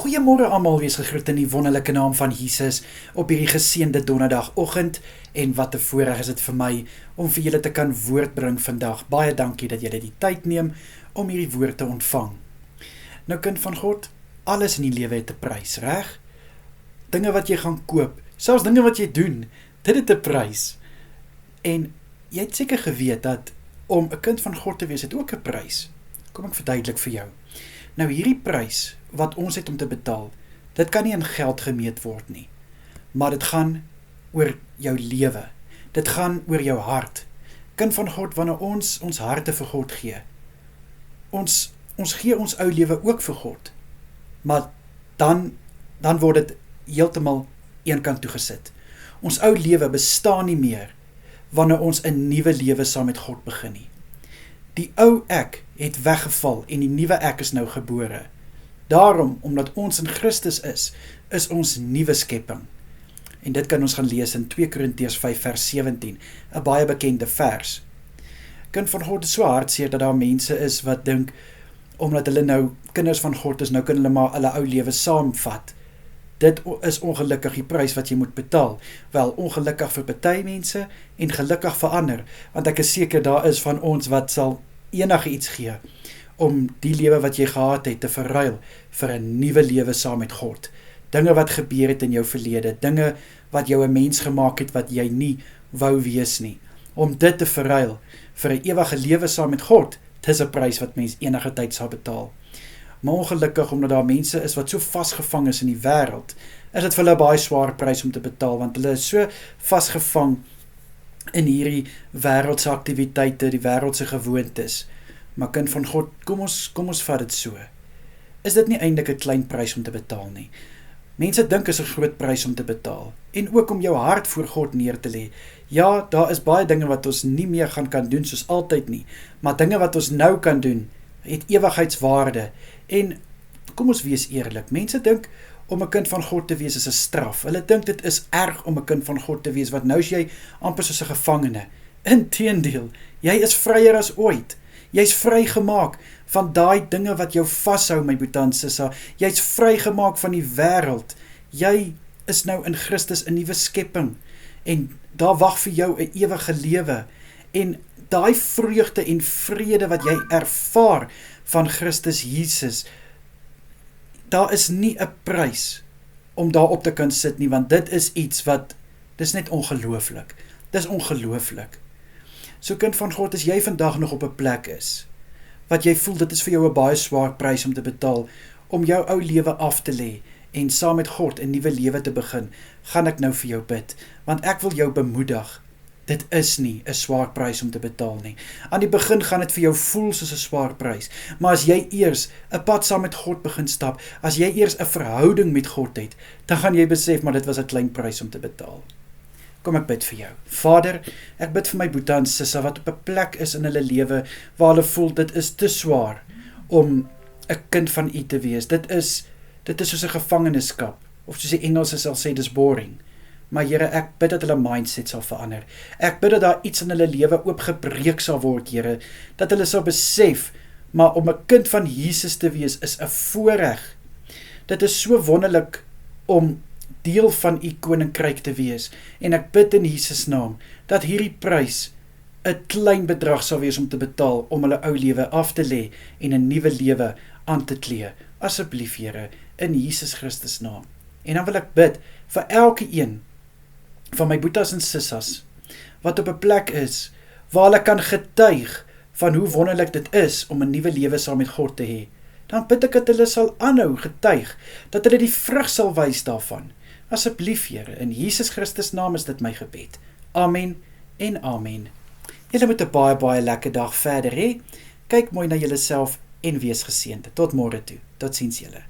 Goeiemôre almal, wees gegroet in die wonderlike naam van Jesus op hierdie geseënde donderdagoggend en wat 'n voorreg is dit vir my om vir julle te kan woord bring vandag. Baie dankie dat julle die tyd neem om hierdie woord te ontvang. Nou kind van God, alles in die lewe het 'n prys, reg? Dinge wat jy gaan koop, selfs dinge wat jy doen, dit het 'n prys. En jy het seker geweet dat om 'n kind van God te wees het ook 'n prys. Kom ek verduidelik vir jou. Nou hierdie prys wat ons het om te betaal, dit kan nie in geld gemeet word nie, maar dit gaan oor jou lewe, dit gaan oor jou hart. Kind van God, wanneer ons harte vir God gee, ons gee ons ou lewe ook vir God, maar dan word dit heeltemal eenkant toe gesit. Ons ou lewe bestaan nie meer wanneer ons 'n nuwe lewe saam met God begin nie. Die ou ek het weggeval en die nuwe ek is nou gebore. Daarom, omdat ons in Christus is ons nuwe skepping. En dit kan ons gaan lees in 2 Korintiërs 5 vers 17, 'n baie bekende vers. Kind van God is so hartseer dat daar mense is wat dink, omdat hulle nou kinders van God is, nou kan hulle maar hulle ou lewe saamvat. Dit is ongelukkig die prys wat jy moet betaal. Wel, ongelukkig vir party mense en gelukkig vir ander, want ek is seker daar is van ons wat sal enige iets gee om die lewe wat jy gehad het te verruil vir 'n nuwe lewe saam met God. Dinge wat gebeur het in jou verlede, dinge wat jou 'n mens gemaak het wat jy nie wou wees nie. Om dit te verruil vir 'n ewige lewe saam met God, dit is 'n prys wat mens enige tyd sal betaal. Maar ongelukkig, omdat daar mense is wat so vasgevang is in die wêreld, is dit vir hulle 'n baie swaar prys om te betaal, want hulle is so vasgevang in hierdie wêreldse aktiwiteite, die wêreldse gewoontes. Maar kind van God, kom ons vat dit so. Is dit nie eintlik 'n klein prys om te betaal nie? Mense dink is 'n groot prys om te betaal, en ook om jou hart voor God neer te lê. Ja, daar is baie dinge wat ons nie meer kan doen soos altyd nie, maar dinge wat ons nou kan doen, het ewigheidswaarde. En kom ons wees eerlik, mense dink om 'n kind van God te wees is 'n straf. Hulle dink dit is erg om 'n kind van God te wees, want nou is jy amper soos 'n gevangene. Inteendeel, jy is vryer as ooit. Jy's vrygemaak van daai dinge wat jou vashou, my boetie en sissa. Jy's vrygemaak van die wêreld. Jy is nou in Christus 'n nuwe skepping, en daar wag vir jou 'n ewige lewe. En daai vreugde en vrede wat jy ervaar van Christus Jesus, daar is nie 'n prys om daarop te kan sit nie, want dit is iets wat, dis net ongelooflik. Dis ongelooflik. So kind van God, as jy vandag nog op 'n plek is, wat jy voel dit is vir jou 'n baie swaar prys om te betaal, om jou ou lewe af te lê, en saam met God 'n nuwe lewe te begin, gaan ek nou vir jou bid, want ek wil jou bemoedig. Dit is nie 'n swaar prys om te betaal nie. Aan die begin gaan dit vir jou voel soos 'n swaar prys, maar as jy eers 'n pad saam met God begin stap, as jy eers 'n verhouding met God het, dan gaan jy besef, maar dit was 'n klein prys om te betaal. Kom ek bid vir jou. Vader, ek bid vir my boetie en sissa wat op 'n plek is in hulle lewe waar hulle voel dit is te swaar om 'n kind van U te wees. Dit is soos 'n gevangenskap, of soos die Engelse sal sê, dis boring. Maar Here, ek bid dat hulle mindset sal verander. Ek bid dat daar iets in hulle lewe oopgebreek sal word, Here, dat hulle sal besef, maar om 'n kind van Jesus te wees is 'n voorreg. Dit is so wonderlik om deel van U koninkryk te wees, en ek bid in Jesus naam, dat hierdie prys 'n klein bedrag sal wees om te betaal, om hulle ou lewe af te lê, en 'n nuwe lewe aan te klee. Asseblief, Here, in Jesus Christus naam. En dan wil ek bid vir elke een van my boetas en sissas, wat op 'n plek is, waar hulle kan getuig van hoe wonderlik dit is om 'n nuwe lewe saam met God te hê. Dan bid ek dat hulle sal aanhou getuig, dat hulle die vrug sal wys daarvan. Asseblief, Here, in Jesus Christus naam is dit my gebed. Amen en amen. Julle moet 'n baie lekker dag verder hê. Kyk mooi na julleself en wees geseënd. Tot môre toe. Totsiens julle.